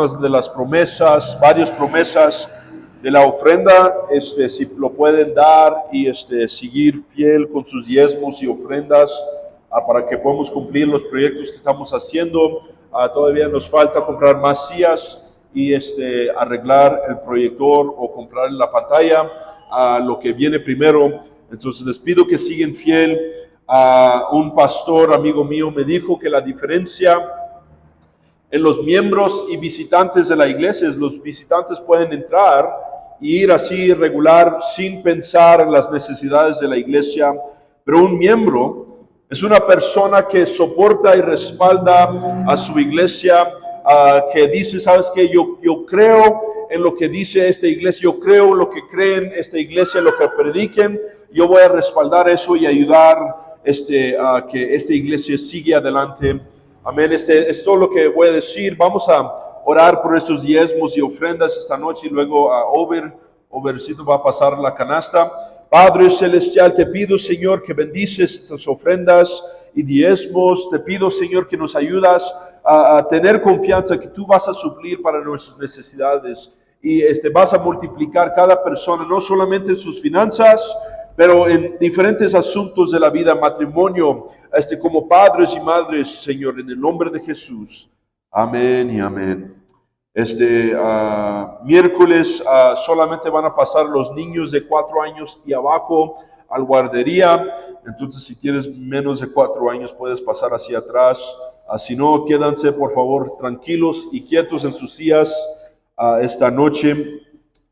de las promesas, varias promesas de la ofrenda, si lo pueden dar y seguir fiel con sus diezmos y ofrendas para que podamos cumplir los proyectos que estamos haciendo. Todavía nos falta comprar más sillas y arreglar el proyector o comprar la pantalla, lo que viene primero. Entonces les pido que sigan fiel. Un pastor amigo mío me dijo que la diferencia en los miembros y visitantes de la iglesia es los visitantes pueden entrar y ir así regular sin pensar en las necesidades de la iglesia, pero un miembro es una persona que soporta y respalda a su iglesia, que dice, ¿sabes qué? Yo creo en lo que dice esta iglesia, yo creo en lo que creen esta iglesia, lo que prediquen, yo voy a respaldar eso y ayudar a que esta iglesia siga adelante. Amén. Es todo lo que voy a decir. Vamos a orar por estos diezmos y ofrendas esta noche y luego a Overcito va a pasar la canasta. Padre Celestial, te pido, Señor, que bendices estas ofrendas y diezmos. Te pido, Señor, que nos ayudas a tener confianza que tú vas a suplir para nuestras necesidades y vas a multiplicar cada persona, no solamente en sus finanzas, pero en diferentes asuntos de la vida, matrimonio, como padres y madres, Señor, en el nombre de Jesús. Amén y amén. Miércoles solamente van a pasar los niños de 4 años y abajo al guardería. Entonces, si tienes menos de 4 años, puedes pasar hacia atrás. Si no, quédense, por favor, tranquilos y quietos en sus sillas esta noche.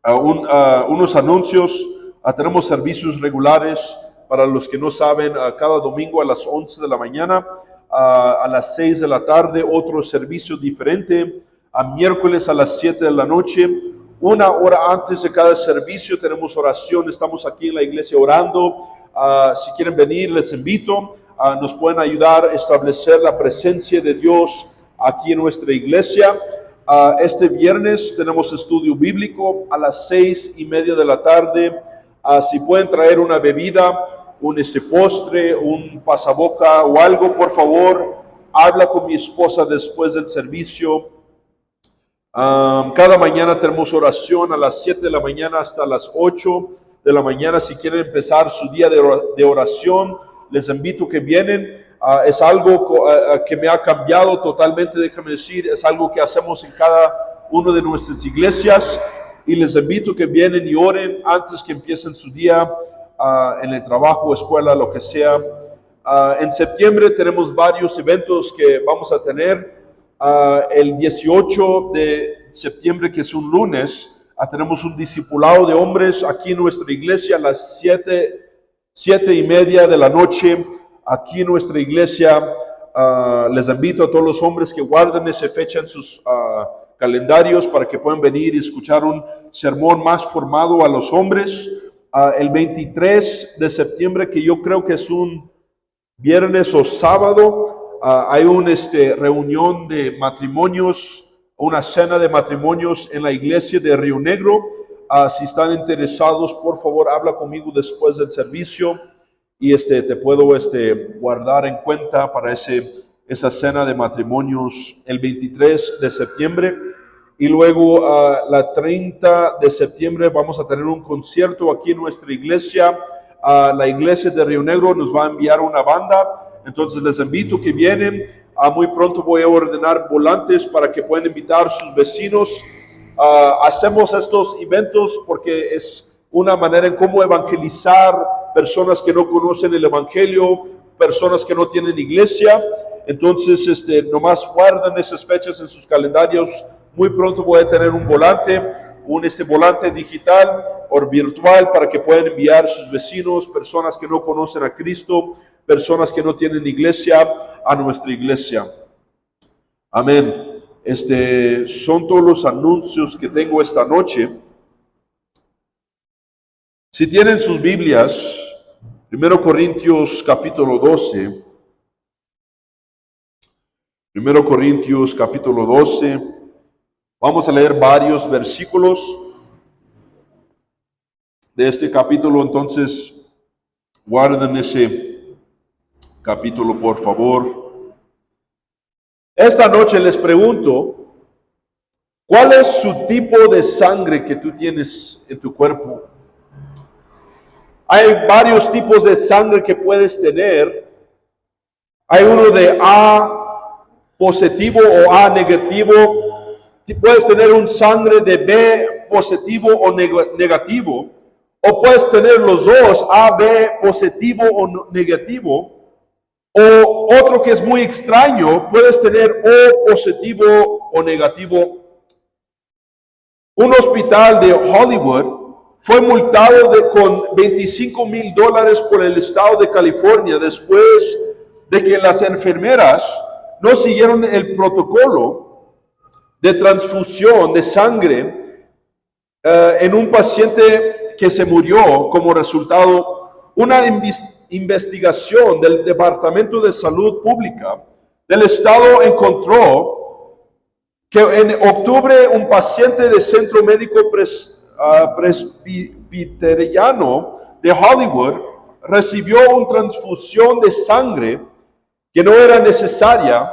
Unos anuncios. Tenemos servicios regulares para los que no saben, cada domingo a las 11 de la mañana, a las 6 de la tarde, otro servicio diferente, a miércoles a las 7 de la noche, 1 hora antes de cada servicio tenemos oración, estamos aquí en la iglesia orando. Si quieren venir, les invito, nos pueden ayudar a establecer la presencia de Dios aquí en nuestra iglesia. Este viernes tenemos estudio bíblico a las 6:30 de la tarde. Si pueden traer una bebida, un postre, un pasaboca o algo, por favor, habla con mi esposa después del servicio. Cada mañana tenemos oración a las 7 de la mañana hasta las 8 de la mañana. Si quieren empezar su día de oración, les invito que vienen. Es algo que me ha cambiado totalmente, déjame decir, es algo que hacemos en cada una de nuestras iglesias. Y les invito que vienen y oren antes que empiecen su día en el trabajo, escuela, lo que sea. En septiembre tenemos varios eventos que vamos a tener. El 18 de septiembre, que es un lunes, tenemos un discipulado de hombres aquí en nuestra iglesia a las 7:30 de la noche. Aquí en nuestra iglesia les invito a todos los hombres que guarden esa fecha en sus calendarios para que puedan venir y escuchar un sermón más formado a los hombres. El 23 de septiembre, que yo creo que es un viernes o sábado, hay una reunión de matrimonios, una cena de matrimonios en la iglesia de Río Negro. Si están interesados, por favor, habla conmigo después del servicio y te puedo guardar en cuenta para esa cena de matrimonios el 23 de septiembre. Y luego la 30 de septiembre vamos a tener un concierto aquí en nuestra iglesia. La iglesia de Río Negro nos va a enviar una banda, entonces les invito que vienen. Muy pronto voy a ordenar volantes para que puedan invitar a sus vecinos. Hacemos estos eventos porque es una manera en cómo evangelizar personas que no conocen el evangelio, personas que no tienen iglesia. Entonces, nomás guardan esas fechas en sus calendarios. Muy pronto voy a tener un volante, volante digital o virtual para que puedan enviar a sus vecinos, personas que no conocen a Cristo, personas que no tienen iglesia, a nuestra iglesia. Amén. Son todos los anuncios que tengo esta noche. Si tienen sus Biblias, 1 Corintios capítulo 12. 1 Corintios capítulo 12. Vamos a leer varios versículos de este capítulo, entonces guarden ese capítulo, por favor. Esta noche les pregunto, ¿Cuál es su tipo de sangre que tú tienes en tu cuerpo? Hay varios tipos de sangre que puedes tener. Hay uno de A positivo o A negativo. Puedes tener un sangre de B positivo o negativo. O puedes tener los dos, AB positivo o negativo. O otro que es muy extraño, puedes tener O positivo o negativo. Un hospital de Hollywood fue multado con $25,000 por el estado de California después de que las enfermeras no siguieron el protocolo de transfusión de sangre en un paciente que se murió como resultado. Una investigación del Departamento de Salud Pública del estado encontró que en octubre un paciente de Centro Médico Presbiteriano de Hollywood recibió una transfusión de sangre que no era necesaria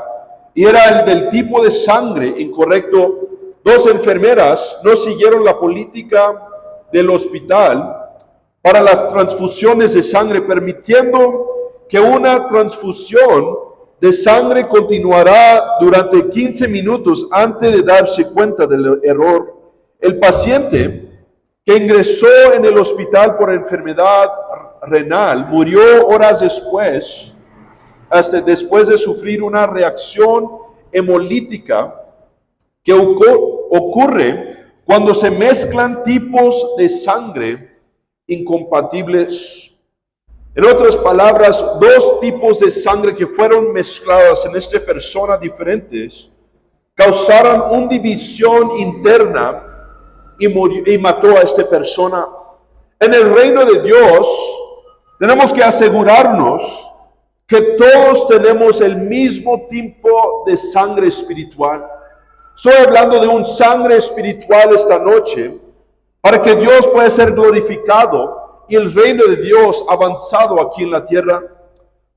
y era el del tipo de sangre incorrecto. Dos enfermeras no siguieron la política del hospital para las transfusiones de sangre, permitiendo que una transfusión de sangre continuará durante 15 minutos antes de darse cuenta del error. El paciente que ingresó en el hospital por enfermedad renal murió horas después, hasta después de sufrir una reacción hemolítica que ocurre cuando se mezclan tipos de sangre incompatibles. En otras palabras, dos tipos de sangre que fueron mezcladas en esta persona diferentes causaron una división interna y mató a esta persona. En el reino de Dios tenemos que asegurarnos que todos tenemos el mismo tipo de sangre espiritual. Estoy hablando de un sangre espiritual esta noche para que Dios pueda ser glorificado y el reino de Dios avanzado aquí en la tierra.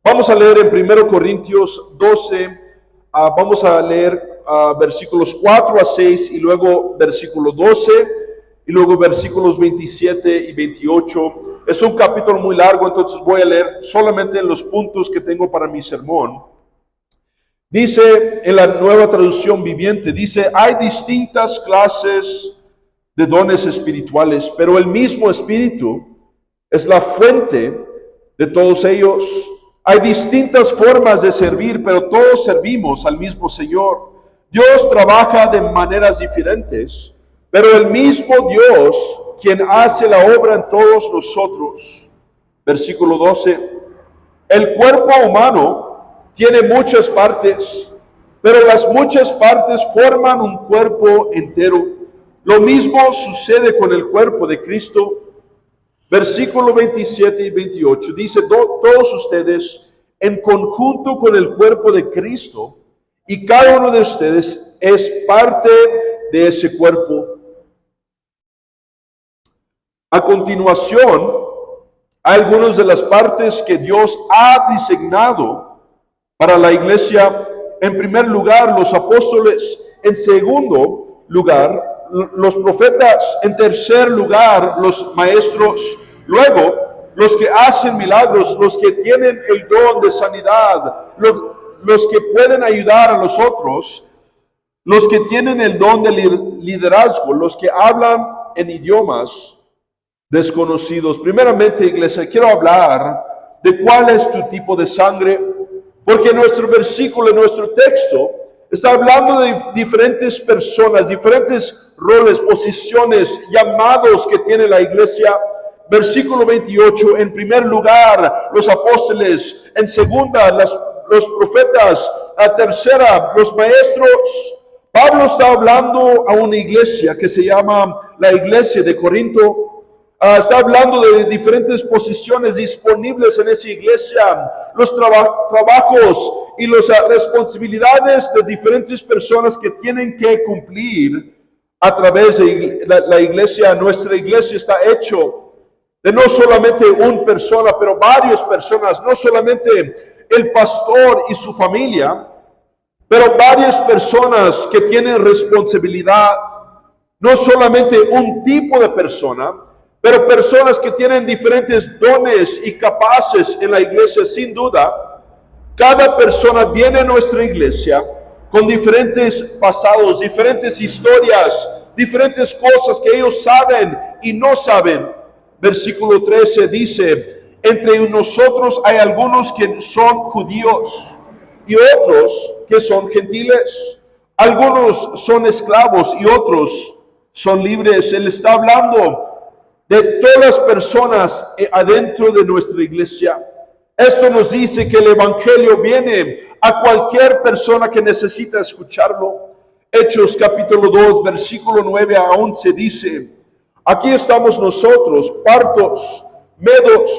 Vamos a leer en 1 Corintios 12, vamos a leer versículos 4 a 6 y luego versículo 12 y luego versículos 27 y 28. Es un capítulo muy largo, entonces voy a leer solamente los puntos que tengo para mi sermón. Dice en la Nueva Traducción Viviente, dice, hay distintas clases de dones espirituales, pero el mismo Espíritu es la fuente de todos ellos. Hay distintas formas de servir, pero todos servimos al mismo Señor. Dios trabaja de maneras diferentes, pero el mismo Dios quien hace la obra en todos nosotros. Versículo 12. El cuerpo humano tiene muchas partes, pero las muchas partes forman un cuerpo entero. Lo mismo sucede con el cuerpo de Cristo. Versículo 27 y 28 dice, todos ustedes en conjunto con el cuerpo de Cristo y cada uno de ustedes es parte de ese cuerpo. A continuación, hay algunas de las partes que Dios ha designado para la iglesia. En primer lugar, los apóstoles. En segundo lugar, los profetas. En tercer lugar, los maestros. Luego, los que hacen milagros, los que tienen el don de sanidad, los que pueden ayudar a los otros, los que tienen el don de liderazgo, los que hablan en idiomas desconocidos. Primeramente, iglesia, quiero hablar de cuál es tu tipo de sangre, porque nuestro versículo, nuestro texto, está hablando de diferentes personas, diferentes roles, posiciones, llamados que tiene la iglesia. Versículo 28, en primer lugar, los apóstoles, en segunda, los profetas, a tercera, los maestros. Pablo está hablando a una iglesia que se llama la iglesia de Corinto. Está hablando de diferentes posiciones disponibles en esa iglesia, los trabajos y las responsabilidades de diferentes personas que tienen que cumplir a través de la iglesia. Nuestra iglesia está hecho de no solamente una persona, pero varias personas, no solamente el pastor y su familia, pero varias personas que tienen responsabilidad. no solamente un tipo de persona, pero personas que tienen diferentes dones y capaces en la iglesia, sin duda. Cada persona viene a nuestra iglesia con diferentes pasados, diferentes historias, diferentes cosas que ellos saben y no saben. Versículo 13 dice, entre nosotros hay algunos que son judíos y otros que son gentiles. Algunos son esclavos y otros son libres. Él está hablando de todas las personas adentro de nuestra iglesia. Esto nos dice que el evangelio viene a cualquier persona que necesita escucharlo. Hechos capítulo 2, versículo 9 a 11 dice, aquí estamos nosotros, partos, medos,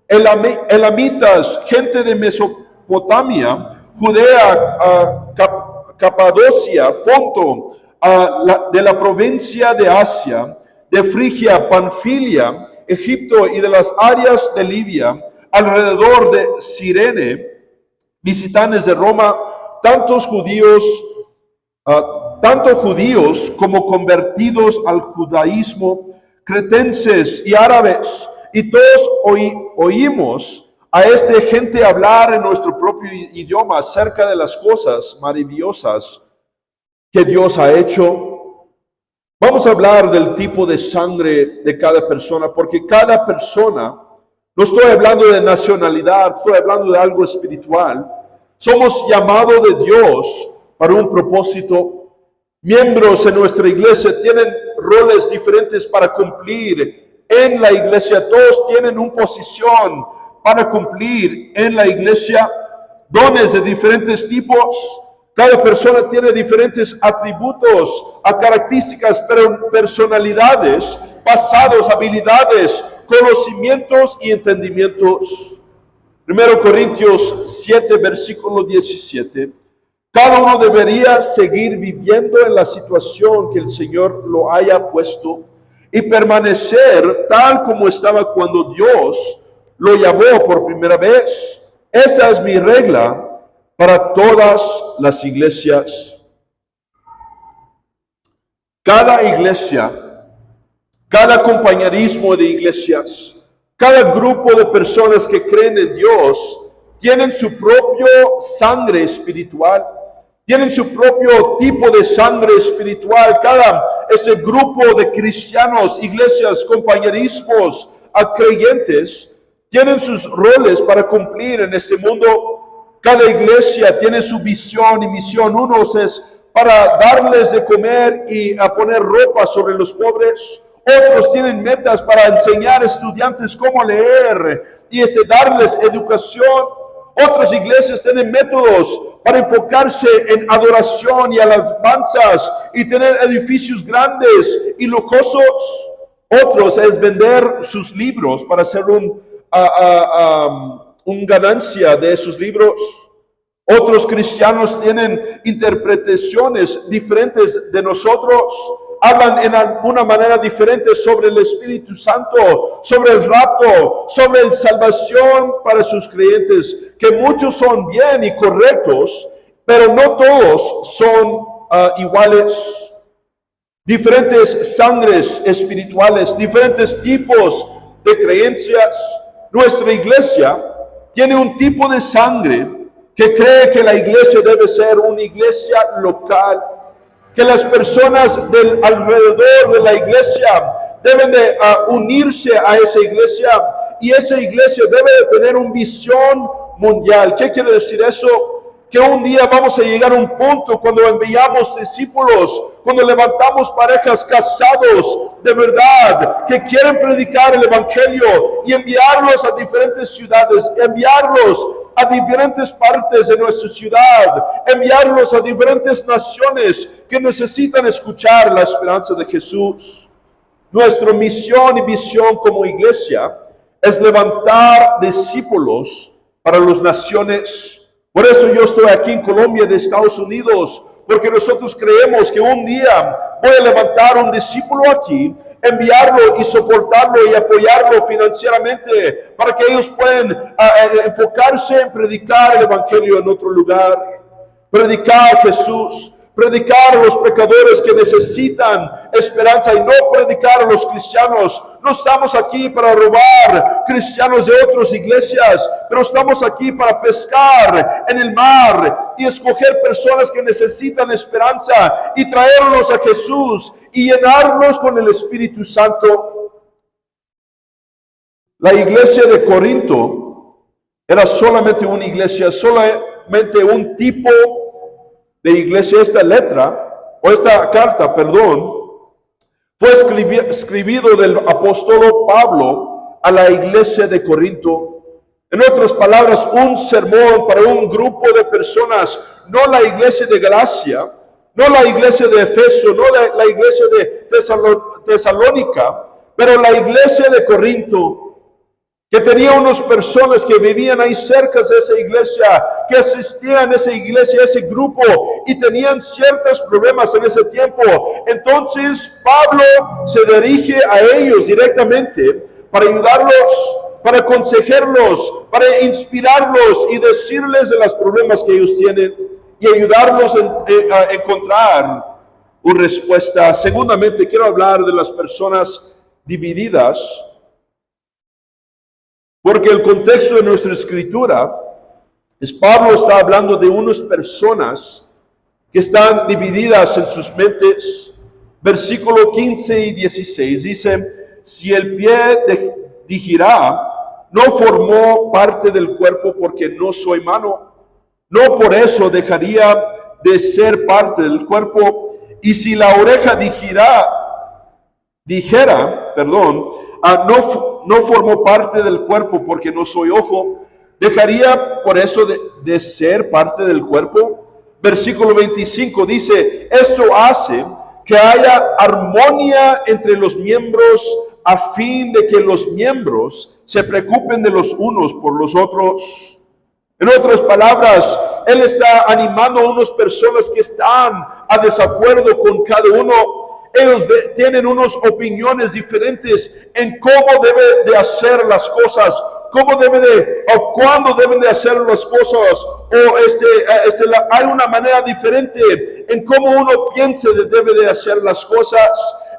elamitas, gente de Mesopotamia, Judea, Capadocia, Ponto, de la provincia de Asia, de Frigia, Panfilia, Egipto y de las áreas de Libia, alrededor de Cirene, visitantes de Roma, tanto judíos como convertidos al judaísmo, cretenses y árabes, y todos oímos a esta gente hablar en nuestro propio idioma acerca de las cosas maravillosas que Dios ha hecho. Vamos a hablar del tipo de sangre de cada persona, porque cada persona, no estoy hablando de nacionalidad, estoy hablando de algo espiritual. Somos llamados de Dios para un propósito. Miembros en nuestra iglesia tienen roles diferentes para cumplir en la iglesia. Todos tienen una posición para cumplir en la iglesia. Dones de diferentes tipos. Cada persona tiene diferentes atributos, características, personalidades, pasados, habilidades, conocimientos y entendimientos. 1 Corintios 7, versículo 17. Cada uno debería seguir viviendo en la situación que el Señor lo haya puesto y permanecer tal como estaba cuando Dios lo llamó por primera vez. Esa es mi regla para todas las iglesias. Cada iglesia, cada compañerismo de iglesias, cada grupo de personas que creen en Dios, tienen su propio sangre espiritual, tienen su propio tipo de sangre espiritual. Ese grupo de cristianos, iglesias, compañerismos, creyentes, tienen sus roles para cumplir en este mundo. Cada iglesia tiene su visión y misión. Unos es para darles de comer y a poner ropa sobre los pobres. Otros tienen metas para enseñar a estudiantes cómo leer y darles educación. Otras iglesias tienen métodos para enfocarse en adoración y alabanzas y tener edificios grandes y lujosos. Otros es vender sus libros para hacer una ganancia de esos libros. Otros cristianos tienen interpretaciones diferentes de nosotros. Hablan en una manera diferente sobre el Espíritu Santo, sobre el rapto, sobre la salvación para sus creyentes, que muchos son bien y correctos, pero no todos son iguales. Diferentes sangres espirituales, diferentes tipos de creencias. Nuestra iglesia tiene un tipo de sangre que cree que la iglesia debe ser una iglesia local, que las personas alrededor de la iglesia deben de unirse a esa iglesia, y esa iglesia debe de tener una visión mundial. ¿Qué quiere decir eso? Que un día vamos a llegar a un punto cuando enviamos discípulos, cuando levantamos parejas casados de verdad, que quieren predicar el evangelio y enviarlos a diferentes ciudades, enviarlos a diferentes partes de nuestra ciudad, enviarlos a diferentes naciones que necesitan escuchar la esperanza de Jesús. Nuestra misión y visión como iglesia es levantar discípulos para las naciones. Por eso yo estoy aquí en Colombia, de Estados Unidos, porque nosotros creemos que un día voy a levantar un discípulo aquí, enviarlo y soportarlo y apoyarlo financieramente para que ellos puedan enfocarse en predicar el evangelio en otro lugar, predicar a Jesús, predicar a los pecadores que necesitan esperanza y no predicar a los cristianos. No estamos aquí para robar cristianos de otras iglesias, pero estamos aquí para pescar en el mar y escoger personas que necesitan esperanza y traerlos a Jesús y llenarlos con el Espíritu Santo. La iglesia de Corinto era solamente una iglesia, solamente un tipo de iglesia. Esta carta, fue escribido del apóstol Pablo a la iglesia de Corinto. En otras palabras, un sermón para un grupo de personas, no la iglesia de Galacia, no la iglesia de Efeso, no la iglesia de Tesalónica, pero la iglesia de Corinto, que tenía unas personas que vivían ahí cerca de esa iglesia, que asistían a esa iglesia, a ese grupo, y tenían ciertos problemas en ese tiempo. Entonces Pablo se dirige a ellos directamente para ayudarlos, para aconsejarlos, para inspirarlos y decirles de los problemas que ellos tienen y ayudarlos a encontrar una respuesta. Segundamente, quiero hablar de las personas divididas, porque el contexto de nuestra escritura es Pablo está hablando de unas personas que están divididas en sus mentes. Versículo 15 y 16 dice: si el pie dijera, no formó parte del cuerpo porque no soy mano, no por eso dejaría de ser parte del cuerpo. Y si la oreja dijera, no formó parte del cuerpo porque no soy ojo, ¿dejaría por eso de ser parte del cuerpo? Versículo 25 dice: esto hace que haya armonía entre los miembros, a fin de que los miembros se preocupen de los unos por los otros. En otras palabras, él está animando a unas personas que están a desacuerdo con cada uno. Ellos tienen unas opiniones diferentes en cómo debe de hacer las cosas, o cuándo deben de hacer las cosas, hay una manera diferente en cómo uno piensa que debe de hacer las cosas.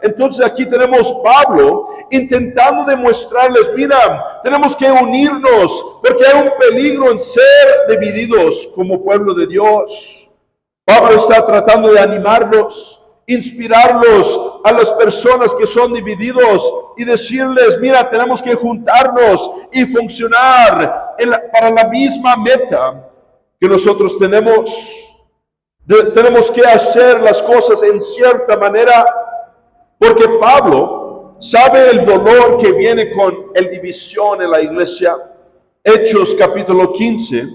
Entonces aquí tenemos Pablo intentando demostrarles: mira, tenemos que unirnos porque hay un peligro en ser divididos como pueblo de Dios. Pablo está tratando de animarlos, inspirarlos a las personas que son divididos y decirles: mira, tenemos que juntarnos y funcionar para la misma meta que nosotros tenemos. Tenemos que hacer las cosas en cierta manera, porque Pablo sabe el dolor que viene con la división en la iglesia. Hechos capítulo 15,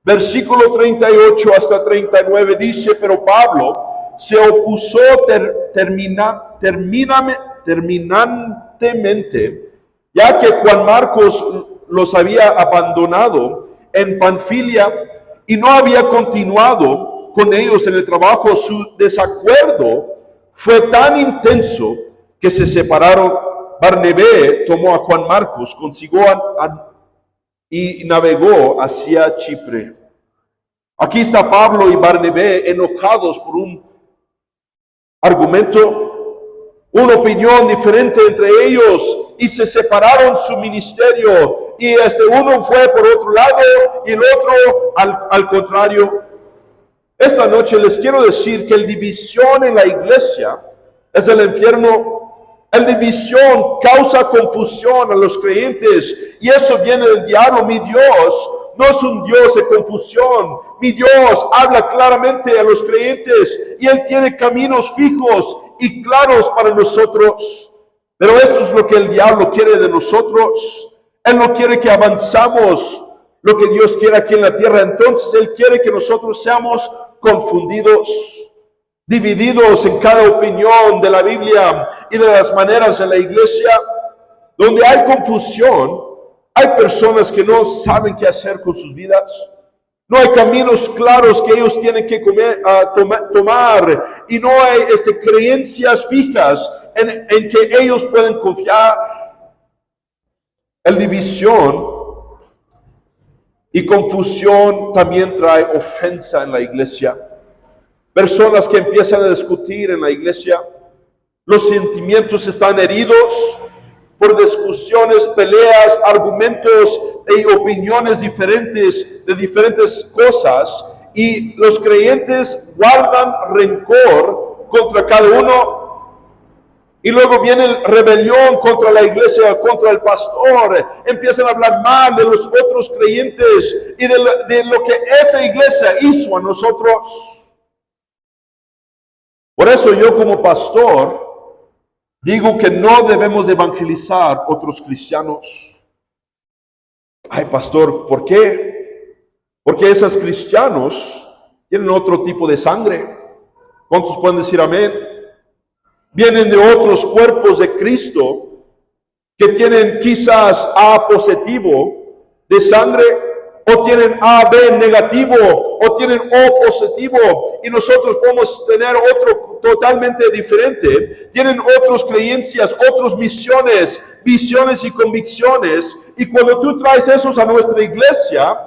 versículo 38 hasta 39 dice: pero Pablo se opuso terminantemente, ya que Juan Marcos los había abandonado en Panfilia y no había continuado con ellos en el trabajo. Su desacuerdo fue tan intenso que se separaron. Barnabé tomó a Juan Marcos consigo y navegó hacia Chipre. Aquí está Pablo y Barnabé enojados por un argumento, una opinión diferente entre ellos, y se separaron su ministerio, y uno fue por otro lado y el otro al contrario. Esta noche les quiero decir que la división en la iglesia es el infierno. La división causa confusión a los creyentes, y eso viene del diablo. Mi Dios no es un Dios de confusión. Mi Dios habla claramente a los creyentes y Él tiene caminos fijos y claros para nosotros. Pero esto es lo que el diablo quiere de nosotros. Él no quiere que avanzamos lo que Dios quiere aquí en la tierra. Entonces Él quiere que nosotros seamos confundidos, divididos en cada opinión de la Biblia y de las maneras de la iglesia. Donde hay confusión, hay personas que no saben qué hacer con sus vidas. No hay caminos claros que ellos tienen que tomar, y no hay creencias fijas en que ellos pueden confiar. La división y confusión también trae ofensa en la iglesia. personas que empiezan a discutir en la iglesia. Los sentimientos están heridos por discusiones, peleas, argumentos y opiniones diferentes de diferentes cosas, y los creyentes guardan rencor contra cada uno. Y luego viene rebelión contra la iglesia, contra el pastor. Empiezan a hablar mal de los otros creyentes y de lo que esa iglesia hizo a nosotros. Por eso yo como pastor digo que no debemos evangelizar otros cristianos. Ay, pastor, ¿por qué? Porque esos cristianos tienen otro tipo de sangre. ¿Cuántos pueden decir amén? Vienen de otros cuerpos de Cristo que tienen quizás A positivo de sangre, o tienen AB negativo, o tienen O positivo, y nosotros podemos tener otro totalmente diferente. Tienen otras creencias, otras misiones, visiones y convicciones, y cuando tú traes esos a nuestra iglesia,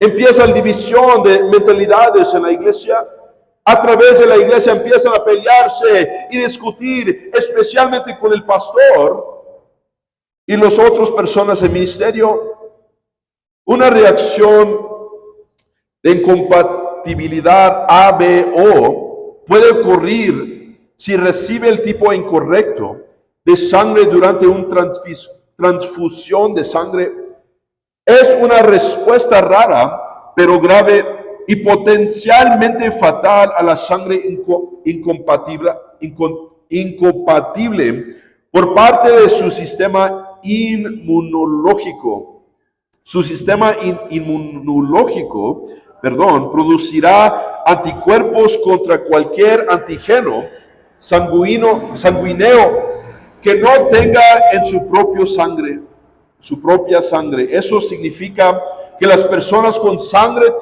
empieza la división de mentalidades en la iglesia. A través de la iglesia empiezan a pelearse y discutir, especialmente con el pastor y las otras personas del ministerio. Una reacción de incompatibilidad ABO puede ocurrir si recibe el tipo incorrecto de sangre durante una transfusión de sangre. Es una respuesta rara, pero grave y potencialmente fatal a la sangre incompatible por parte de su sistema inmunológico. Su sistema inmunológico, producirá anticuerpos contra cualquier antígeno sanguíneo que no tenga en su propia sangre. Eso significa que las personas con sangre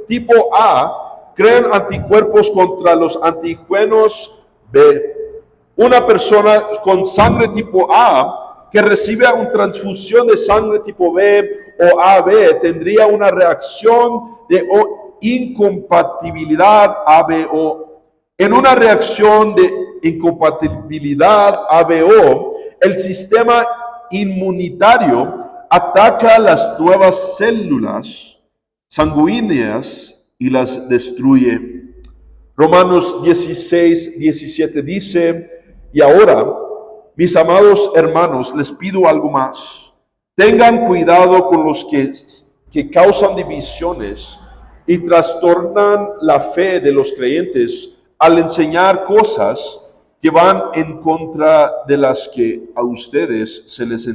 tipo A crean anticuerpos contra los antígenos B. Una persona con sangre tipo A que recibe una transfusión de sangre tipo B o AB tendría una reacción de incompatibilidad ABO. En una reacción de incompatibilidad ABO, el sistema inmunitario ataca las nuevas células sanguíneas y las destruye. Romanos 16:17 dice: y ahora, mis amados hermanos, les pido algo más. Tengan cuidado con los que causan divisiones y trastornan la fe de los creyentes al enseñar cosas que van en contra de las que a ustedes se les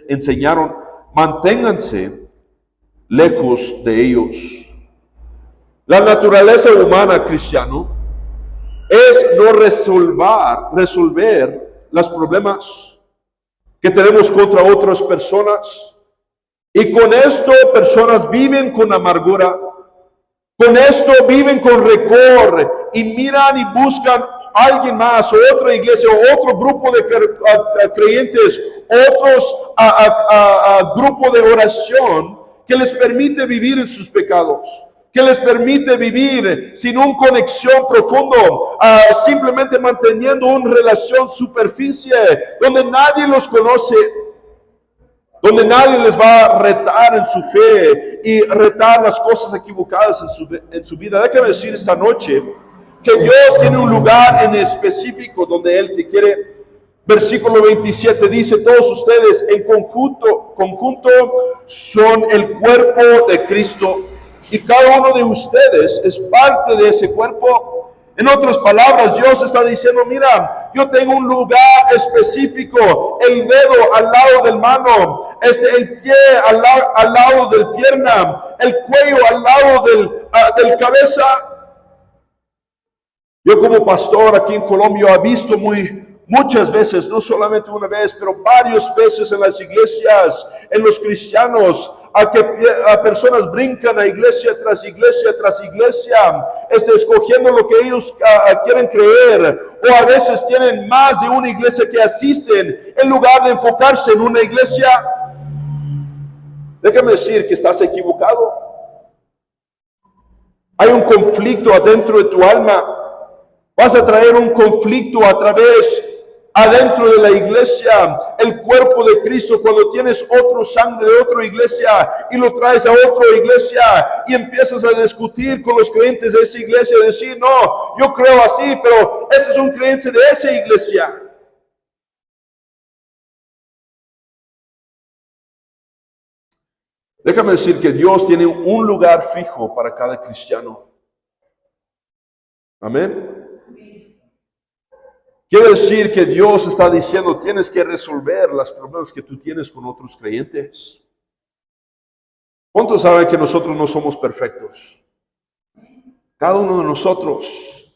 enseñaron. Manténganse lejos de ellos. La naturaleza humana, cristiano, es no resolver los problemas que tenemos contra otras personas. Y con esto personas viven con amargura. Con esto viven con rencor y miran y buscan a alguien más, o otra iglesia, o otro grupo de creyentes, otros grupo de oración que les permite vivir en sus pecados, que les permite vivir sin una conexión profunda, simplemente manteniendo una relación superficie donde nadie los conoce, donde nadie les va a retar en su fe y retar las cosas equivocadas en su vida. Déjame decir esta noche que Dios tiene un lugar en específico donde Él te quiere. Versículo 27 dice: todos ustedes en conjunto son el cuerpo de Cristo, y cada uno de ustedes es parte de ese cuerpo. En otras palabras, Dios está diciendo: mira, yo tengo un lugar específico, el dedo al lado del mano, el pie al lado del pierna, el cuello al lado del cabeza. Yo como pastor aquí en Colombia he visto muchas veces, no solamente una vez, pero varias veces en las iglesias, en los cristianos, a personas brincan a iglesia tras iglesia tras iglesia, escogiendo lo que ellos quieren creer, o a veces tienen más de una iglesia que asisten en lugar de enfocarse en una iglesia. Déjame decir que estás equivocado. Hay un conflicto adentro de tu alma. Vas a traer un conflicto adentro de la iglesia, el cuerpo de Cristo, cuando tienes otro sangre de otra iglesia y lo traes a otra iglesia y empiezas a discutir con los creyentes de esa iglesia y decir, no, yo creo así, pero ese es un creyente de esa iglesia. Déjame decir que Dios tiene un lugar fijo para cada cristiano. Amén. Quiere decir que Dios está diciendo, tienes que resolver los problemas que tú tienes con otros creyentes. ¿Cuántos saben que nosotros no somos perfectos? Cada uno de nosotros.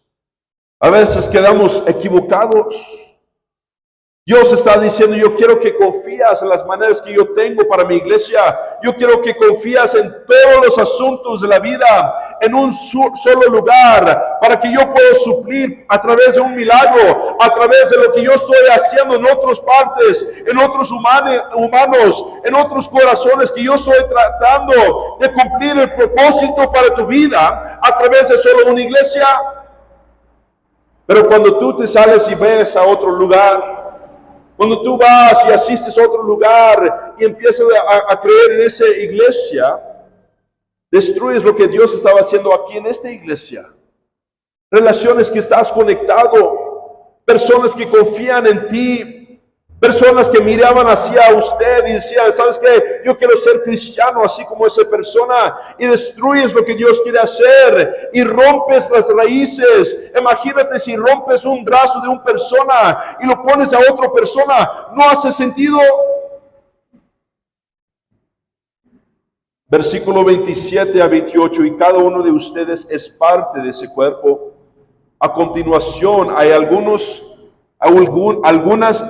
A veces quedamos equivocados. Dios está diciendo, yo quiero que confías en las maneras que yo tengo para mi iglesia. Yo quiero que confías en todos los asuntos de la vida, en un solo lugar, para que yo pueda suplir a través de un milagro, a través de lo que yo estoy haciendo en otras partes, en otros humanos, en otros corazones, que yo estoy tratando de cumplir el propósito para tu vida a través de solo una iglesia. Pero cuando tú te sales y ves a otro lugar, cuando tú vas y asistes a otro lugar y empiezas a creer en esa iglesia, destruyes lo que Dios estaba haciendo aquí en esta iglesia. Relaciones que estás conectado, personas que confían en ti, personas que miraban hacia usted y decían, ¿sabes qué? Yo quiero ser cristiano así como esa persona, y destruyes lo que Dios quiere hacer y rompes las raíces. Imagínate si rompes un brazo de una persona y lo pones a otra persona, ¿no hace sentido? Versículo 27 a 28, y cada uno de ustedes es parte de ese cuerpo. A continuación hay algunas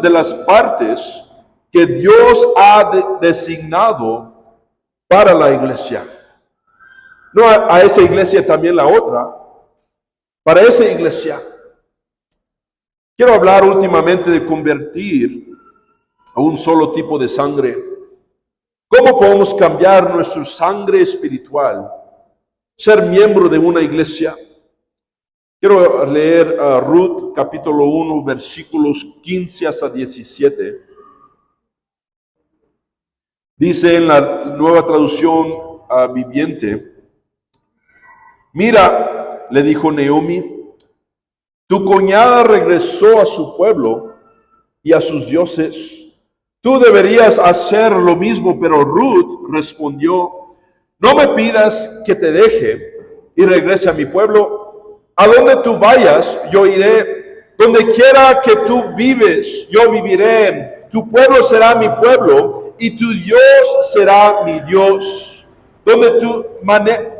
de las partes que Dios ha designado para la iglesia. No a esa iglesia también la otra, para esa iglesia. Quiero hablar últimamente de convertir a un solo tipo de sangre. ¿Cómo podemos cambiar nuestra sangre espiritual? Ser miembro de una iglesia. Quiero leer Ruth capítulo 1, versículos 15 hasta 17. Dice en la Nueva Traducción Viviente: mira, le dijo Naomi, tu cuñada regresó a su pueblo y a sus dioses. Tú deberías hacer lo mismo. Pero Ruth respondió, no me pidas que te deje y regrese a mi pueblo. A donde tú vayas, yo iré. Donde quiera que tú vives, yo viviré. Tu pueblo será mi pueblo y tu Dios será mi Dios. Donde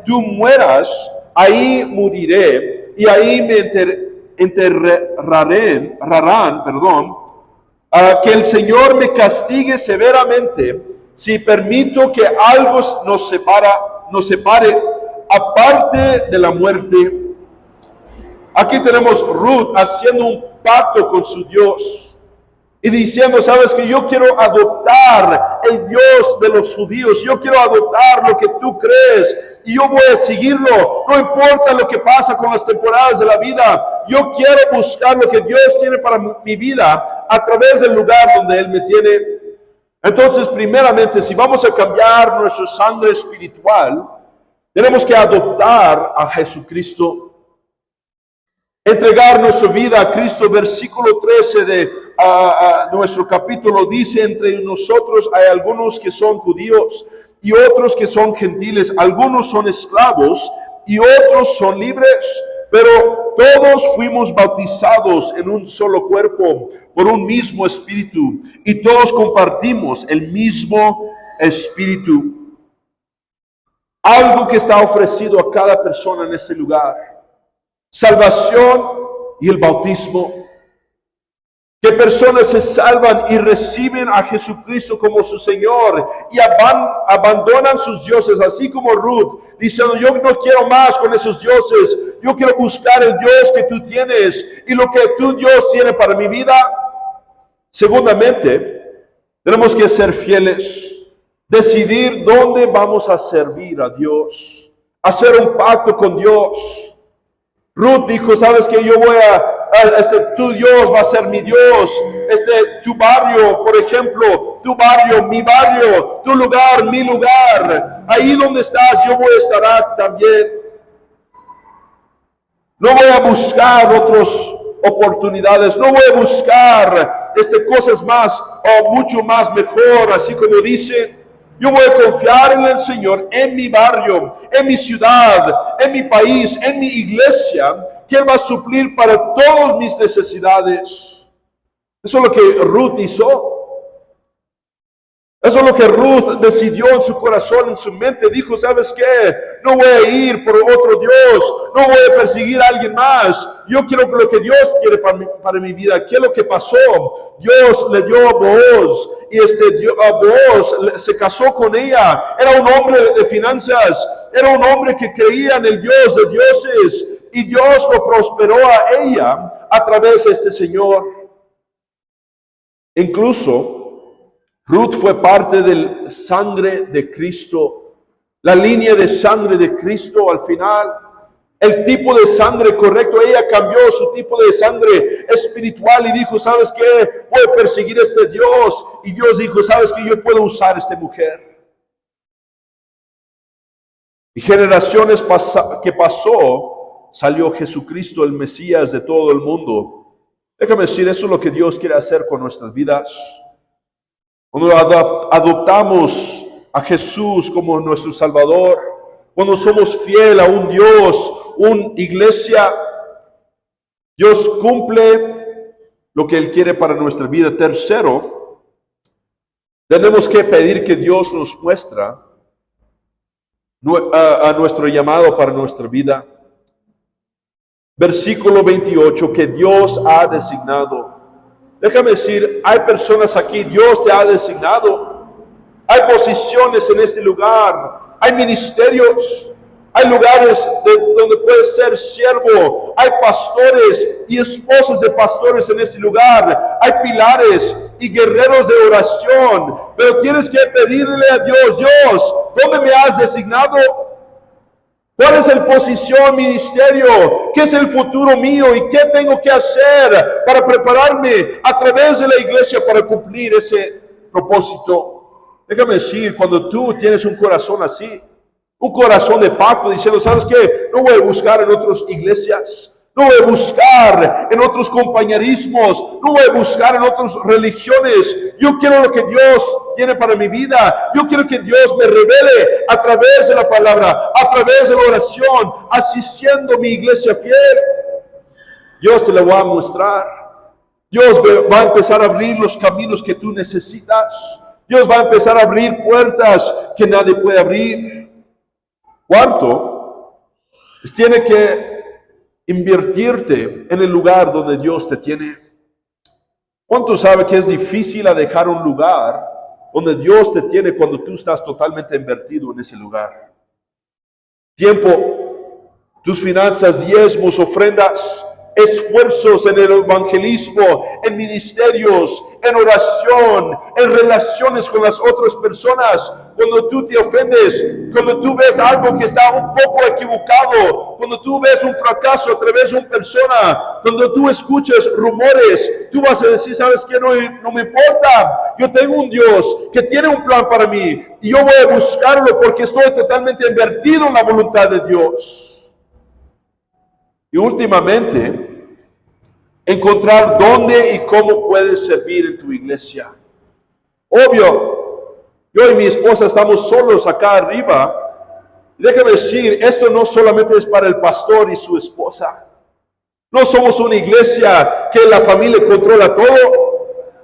tú mueras, ahí moriré y ahí me enterrarán. Que el Señor me castigue severamente si permito que algo nos separe aparte de la muerte. Aquí tenemos Ruth haciendo un pacto con su Dios y diciendo, sabes que yo quiero adoptar el Dios de los judíos, yo quiero adoptar lo que tú crees y yo voy a seguirlo, no importa lo que pasa con las temporadas de la vida. Yo quiero buscar lo que Dios tiene para mi vida a través del lugar donde Él me tiene. Entonces, primeramente, si vamos a cambiar nuestra sangre espiritual, tenemos que adoptar a Jesucristo. Entregar nuestra vida a Cristo. Versículo 13 de nuestro capítulo dice, entre nosotros hay algunos que son judíos y otros que son gentiles, algunos son esclavos y otros son libres, pero todos fuimos bautizados en un solo cuerpo por un mismo espíritu y todos compartimos el mismo espíritu. Algo que está ofrecido a cada persona en ese lugar: salvación y el bautismo. Que personas se salvan y reciben a Jesucristo como su Señor y abandonan sus dioses, así como Ruth, diciendo, yo no quiero más con esos dioses, yo quiero buscar el Dios que tú tienes y lo que tu Dios tiene para mi vida. Segundamente, tenemos que ser fieles, decidir dónde vamos a servir a Dios. hacer un pacto con Dios. Ruth dijo, sabes que yo voy tu Dios va a ser mi Dios, tu barrio, por ejemplo, tu barrio, mi barrio, tu lugar, mi lugar, ahí donde estás, yo voy a estar también. No voy a buscar otras oportunidades, no voy a buscar cosas más o mucho más mejor, así como dice. Yo voy a confiar en el Señor, en mi barrio, en mi ciudad, en mi país, en mi iglesia, que Él va a suplir para todas mis necesidades. Eso es lo que Ruth hizo. Eso es lo que Ruth decidió en su corazón, en su mente. Dijo, ¿sabes qué? No voy a ir por otro Dios. No voy a perseguir a alguien más. Yo quiero lo que Dios quiere para mi vida. ¿Qué es lo que pasó? Dios le dio a Booz. Y Booz se casó con ella. Era un hombre de finanzas. Era un hombre que creía en el Dios de dioses. Y Dios lo prosperó a ella a través de este Señor. Incluso Ruth fue parte del sangre de Cristo, la línea de sangre de Cristo al final, el tipo de sangre correcto. Ella cambió su tipo de sangre espiritual y dijo, ¿sabes qué? Voy a perseguir a este Dios. Y Dios dijo, ¿sabes qué? Yo puedo usar a esta mujer. Y generaciones que pasó, salió Jesucristo, el Mesías de todo el mundo. Déjame decir, eso es lo que Dios quiere hacer con nuestras vidas. Cuando adoptamos a Jesús como nuestro Salvador, cuando somos fieles a un Dios, una iglesia, Dios cumple lo que Él quiere para nuestra vida. Tercero, tenemos que pedir que Dios nos muestre a nuestro llamado para nuestra vida. Versículo 28, que Dios ha designado. Déjame decir, hay personas aquí, Dios te ha designado. Hay posiciones en este lugar, hay ministerios, hay lugares donde puedes ser siervo, hay pastores y esposas de pastores en este lugar, hay pilares y guerreros de oración, pero tienes que pedirle a Dios, Dios, ¿dónde me has designado? ¿Cuál es la posición, ministerio? ¿Qué es el futuro mío? ¿Y qué tengo que hacer para prepararme a través de la iglesia para cumplir ese propósito? Déjame decir, cuando tú tienes un corazón así, un corazón de pacto, diciendo, ¿sabes qué? No voy a buscar en otras iglesias. No voy a buscar en otros compañerismos. No voy a buscar en otras religiones. Yo quiero lo que Dios tiene para mi vida. Yo quiero que Dios me revele a través de la palabra, a través de la oración, así siendo mi iglesia fiel. Dios te lo va a mostrar. Dios va a empezar a abrir los caminos que tú necesitas. Dios va a empezar a abrir puertas que nadie puede abrir. Cuarto, tiene que invertirte en el lugar donde Dios te tiene. ¿Cuánto sabe que es difícil dejar un lugar donde Dios te tiene cuando tú estás totalmente invertido en ese lugar? Tiempo, tus finanzas, diezmos, ofrendas, esfuerzos en el evangelismo, en ministerios, en oración, en relaciones con las otras personas. Cuando tú te ofendes, cuando tú ves algo que está un poco equivocado, cuando tú ves un fracaso a través de una persona, cuando tú escuchas rumores, tú vas a decir, ¿sabes qué? No me importa. Yo tengo un Dios que tiene un plan para mí y yo voy a buscarlo porque estoy totalmente invertido en la voluntad de Dios. Y últimamente, encontrar dónde y cómo puedes servir en tu iglesia. Obvio, yo y mi esposa estamos solos acá arriba. Déjame decir, esto no solamente es para el pastor y su esposa. No somos una iglesia que la familia controla todo.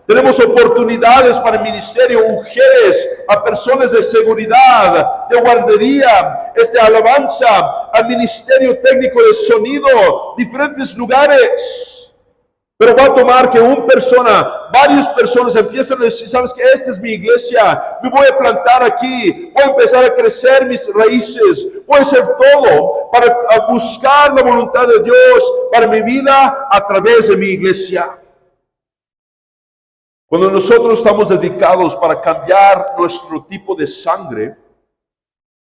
Tenemos oportunidades para el ministerio, mujeres, a personas de seguridad, de guardería, alabanza, al ministerio técnico de sonido, diferentes lugares. Pero va a tomar que varias personas empiezan a decir, ¿sabes qué? Esta es mi iglesia, me voy a plantar aquí, voy a empezar a crecer mis raíces, voy a hacer todo para buscar la voluntad de Dios para mi vida a través de mi iglesia. Cuando nosotros estamos dedicados para cambiar nuestro tipo de sangre,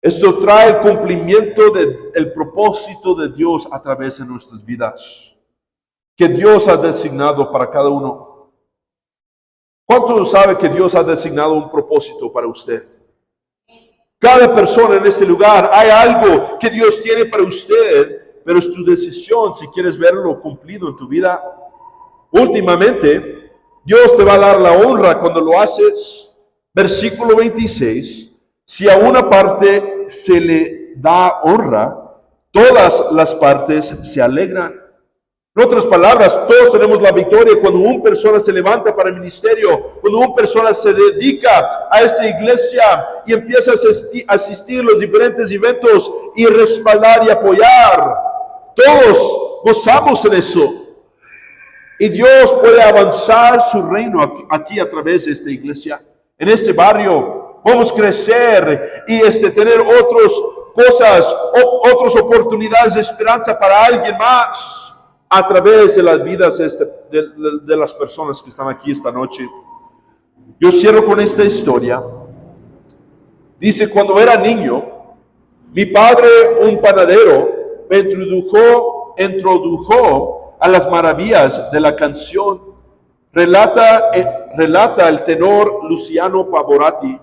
Esto trae el cumplimiento del propósito de Dios a través de nuestras vidas, que Dios ha designado para cada uno. ¿Cuántos sabe que Dios ha designado un propósito para usted? Cada persona en este lugar, hay algo que Dios tiene para usted, pero es tu decisión si quieres verlo cumplido en tu vida. Últimamente, Dios te va a dar la honra cuando lo haces. Versículo 26, si a una parte se le da honra, todas las partes se alegran. En otras palabras, todos tenemos la victoria cuando una persona se levanta para el ministerio, cuando una persona se dedica a esta iglesia y empieza a asistir a los diferentes eventos y respaldar y apoyar. Todos gozamos en eso. Y Dios puede avanzar su reino aquí a través de esta iglesia. En este barrio podemos crecer y tener otras cosas, otras oportunidades de esperanza para alguien más a través de las vidas de las personas que están aquí esta noche. Yo cierro con esta historia. Dice, cuando era niño, mi padre, un panadero, me introdujo a las maravillas de la canción. Relata el tenor Luciano Pavarotti.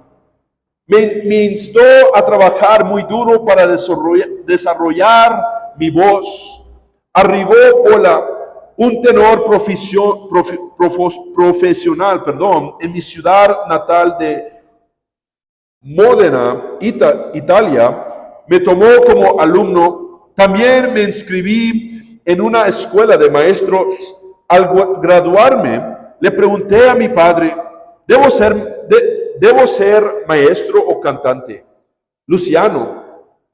Me instó a trabajar muy duro para desarrollar mi voz. Arribó un tenor profesional, en mi ciudad natal de Módena, Italia. Me tomó como alumno. También me inscribí en una escuela de maestros. Al graduarme, le pregunté a mi padre, ¿debo ser maestro o cantante? Luciano,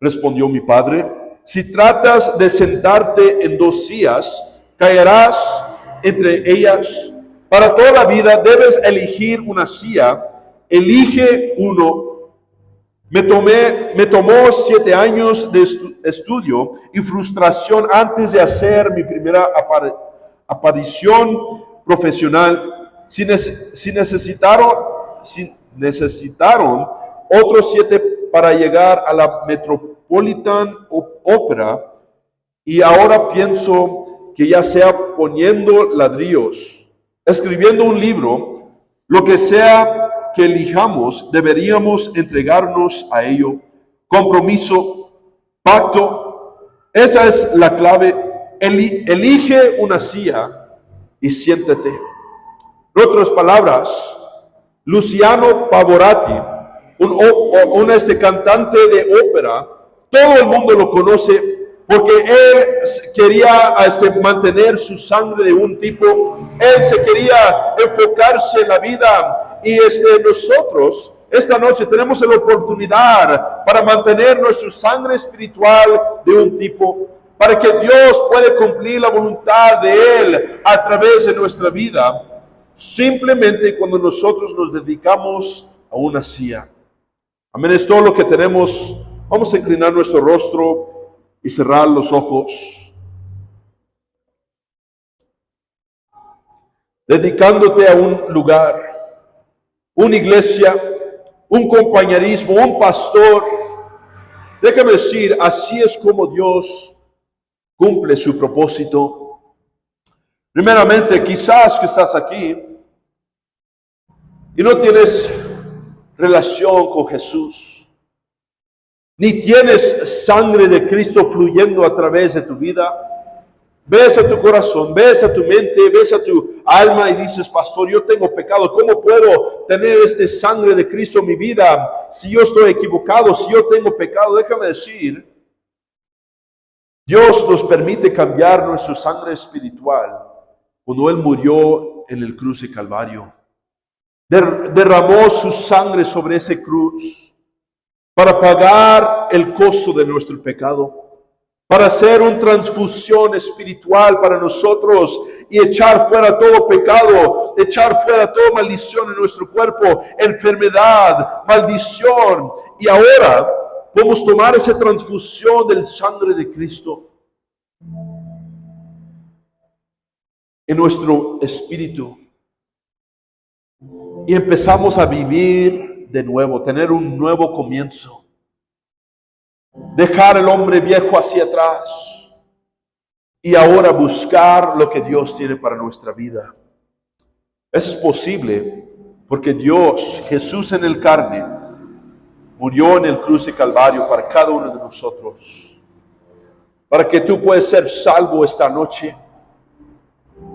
respondió mi padre, si tratas de sentarte en dos sillas, caerás entre ellas. Para toda la vida debes elegir una silla. Elige uno. Me tomó 7 años de estudio y frustración antes de hacer mi primera aparición profesional. Si necesitaron otros 7 para llegar a la Metropolitan Opera, y ahora pienso que ya sea poniendo ladrillos, escribiendo un libro, lo que sea que elijamos, deberíamos entregarnos a ello. Compromiso, pacto, esa es la clave. Elige una silla y siéntate. En otras palabras, Luciano Pavarotti, un cantante de ópera, todo el mundo lo conoce porque él quería mantener su sangre de un tipo. Él se quería enfocarse en la vida. Y nosotros esta noche tenemos la oportunidad para mantener nuestra sangre espiritual de un tipo, para que Dios pueda cumplir la voluntad de Él a través de nuestra vida, simplemente cuando nosotros nos dedicamos a una silla. Amén, es todo lo que tenemos. Vamos a inclinar nuestro rostro y cerrar los ojos, dedicándote a un lugar, una iglesia, un compañerismo, un pastor. Déjame decir, así es como Dios cumple su propósito. Primeramente, quizás que estás aquí y no tienes relación con Jesús, ni tienes sangre de Cristo fluyendo a través de tu vida. Ves a tu corazón, ves a tu mente, ves a tu alma y dices, pastor, yo tengo pecado. ¿Cómo puedo tener sangre de Cristo en mi vida si yo estoy equivocado, si yo tengo pecado? Déjame decir, Dios nos permite cambiar nuestra sangre espiritual cuando Él murió en el cruz de Calvario. Derramó su sangre sobre esa cruz para pagar el costo de nuestro pecado, para hacer una transfusión espiritual para nosotros y echar fuera todo pecado, echar fuera toda maldición en nuestro cuerpo, enfermedad, maldición. Y ahora podemos tomar esa transfusión del sangre de Cristo en nuestro espíritu y empezamos a vivir de nuevo, tener un nuevo comienzo. dejar el hombre viejo hacia atrás y ahora buscar lo que Dios tiene para nuestra vida. Eso es posible porque Dios, Jesús en el carne, murió en el cruz de Calvario para cada uno de nosotros. Para que tú puedas ser salvo esta noche.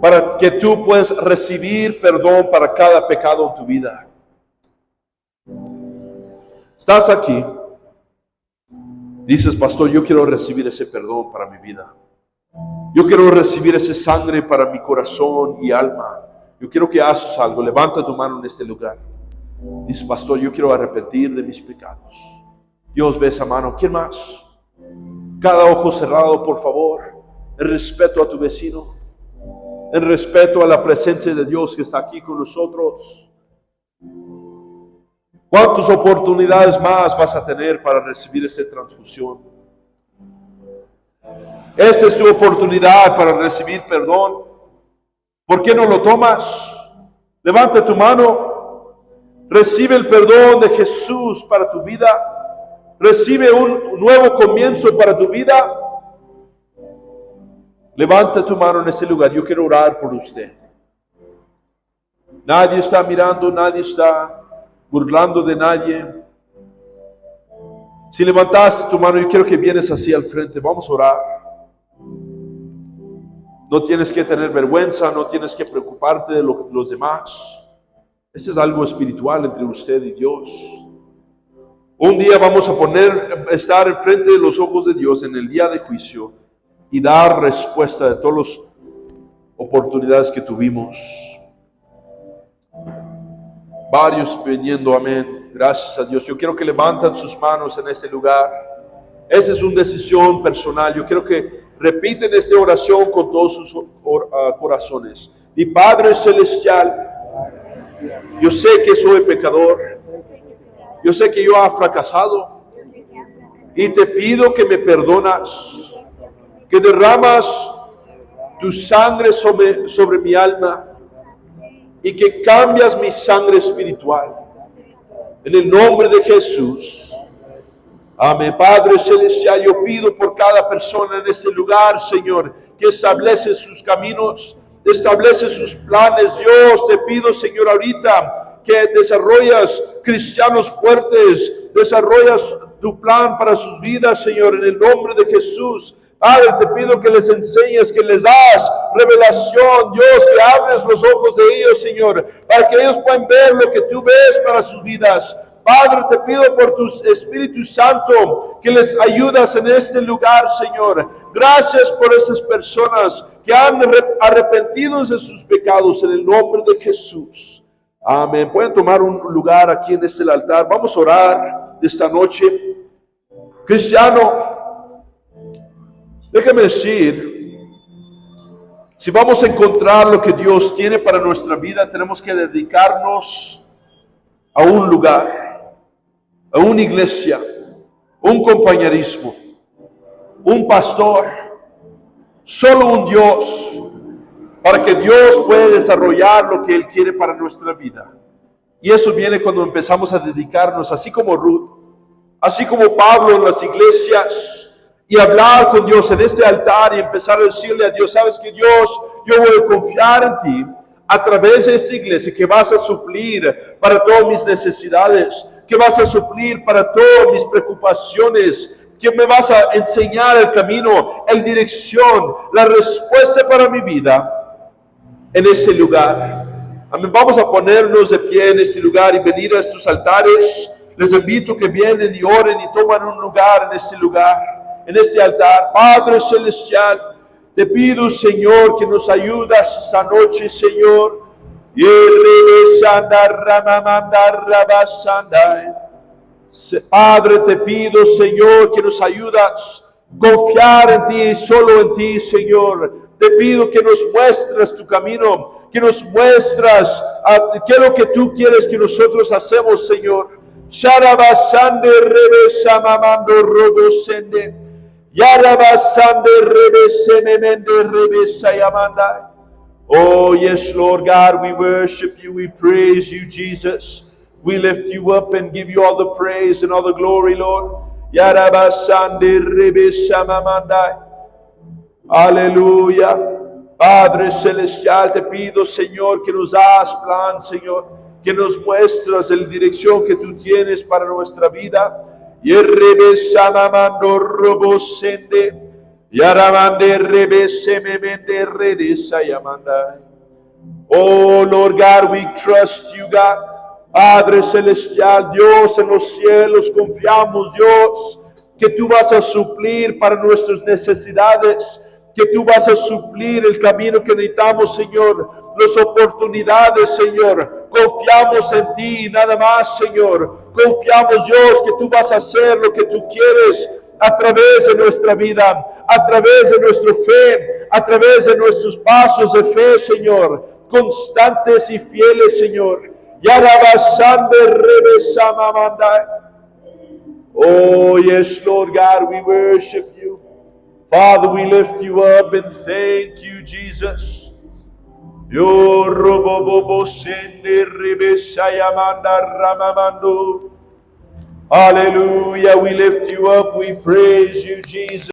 Para que tú puedas recibir perdón para cada pecado en tu vida. Estás aquí. Dices, pastor, yo quiero recibir ese perdón para mi vida. Yo quiero recibir esa sangre para mi corazón y alma. Yo quiero que hagas algo. Levanta tu mano en este lugar. Dices, pastor, yo quiero arrepentir de mis pecados. Dios ve esa mano. ¿Quién más? Cada ojo cerrado, por favor. En respeto a tu vecino. En respeto a la presencia de Dios que está aquí con nosotros. ¿Cuántas oportunidades más vas a tener para recibir esta transfusión? Esa es tu oportunidad para recibir perdón. ¿Por qué no lo tomas? Levanta tu mano. Recibe el perdón de Jesús para tu vida. Recibe un nuevo comienzo para tu vida. Levanta tu mano en este lugar. Yo quiero orar por usted. Nadie está mirando, nadie está burlando de nadie. Si levantaste tu mano, yo quiero que vienes así al frente. Vamos a orar. No tienes que tener vergüenza, no tienes que preocuparte de los demás. Este es algo espiritual entre usted y Dios. Un día vamos a estar enfrente de los ojos de Dios en el día de juicio y dar respuesta de todas las oportunidades que tuvimos. Varios pidiendo amén. Gracias a Dios. Yo quiero que levanten sus manos en este lugar. Esa es una decisión personal. Yo quiero que repiten esta oración con todos sus corazones. Mi Padre Celestial, yo sé que soy pecador. Yo sé que yo he fracasado. Y te pido que me perdonas. Que derramas tu sangre sobre mi alma. Y que cambias mi sangre espiritual. En el nombre de Jesús. Amén. Padre Celestial, yo pido por cada persona en este lugar, Señor, que establece sus caminos, establece sus planes. Dios, te pido, Señor, ahorita que desarrollas cristianos fuertes, desarrollas tu plan para sus vidas, Señor, en el nombre de Jesús. Padre, te pido que les enseñes, que les das revelación, Dios, que abres los ojos de ellos, Señor, para que ellos puedan ver lo que tú ves para sus vidas. Padre, te pido por tu Espíritu Santo que les ayudas en este lugar, Señor. Gracias por esas personas que han arrepentido de sus pecados en el nombre de Jesús. Amén. Pueden tomar un lugar aquí en este altar. Vamos a orar esta noche. Cristiano, déjame decir, si vamos a encontrar lo que Dios tiene para nuestra vida, tenemos que dedicarnos a un lugar, a una iglesia, un compañerismo, un pastor, solo un Dios, para que Dios pueda desarrollar lo que Él quiere para nuestra vida. Y eso viene cuando empezamos a dedicarnos, así como Ruth, así como Pablo en las iglesias, y hablar con Dios en este altar y empezar a decirle a Dios, sabes que Dios, yo voy a confiar en ti a través de esta iglesia, que vas a suplir para todas mis necesidades, que vas a suplir para todas mis preocupaciones, que me vas a enseñar el camino, la dirección, la respuesta para mi vida en este lugar. Amén. Vamos a ponernos de pie en este lugar y venir a estos altares. Les invito que vienen y oren y toman un lugar en este lugar, en este altar. Padre Celestial, te pido, Señor, que nos ayudas esta noche, Señor. Padre, te pido, Señor, que nos ayudas a confiar en ti y solo en ti, Señor. Te pido que nos muestres tu camino, que nos muestras qué es lo que tú quieres que nosotros hacemos, Señor. Sharabasande rebesa mamando robosende. Yarabasande rebese memende rebesa yamanda. Oh yes, Lord God, we worship you, we praise you, Jesus. We lift you up and give you all the praise and all the glory, Lord. Yarabasande Rebeshamamandai. Aleluya. Padre Celestial, te pido, Señor, que nos hagas plan, Señor, que nos muestras la dirección que tú tienes para nuestra vida. Yerebeshamamando Robosende, Yaramande Rebesememende Redesayamandai. Oh Lord God, we trust you, God. Padre Celestial, Dios en los cielos, confiamos, Dios, que tú vas a suplir para nuestras necesidades, que tú vas a suplir el camino que necesitamos, Señor, las oportunidades, Señor. Confiamos en ti y nada más, Señor. Confiamos, Dios, que tú vas a hacer lo que tú quieres a través de nuestra vida, a través de nuestra fe, a través de nuestros pasos de fe, Señor, constantes y fieles, Señor. Yarabasande Rebesamamandai. Oh, yes, Lord God, we worship you. Father, we lift you up and thank you, Jesus. Yo robobobo sende rebesayamanda ramamando. Hallelujah, we lift you up, we praise you, Jesus.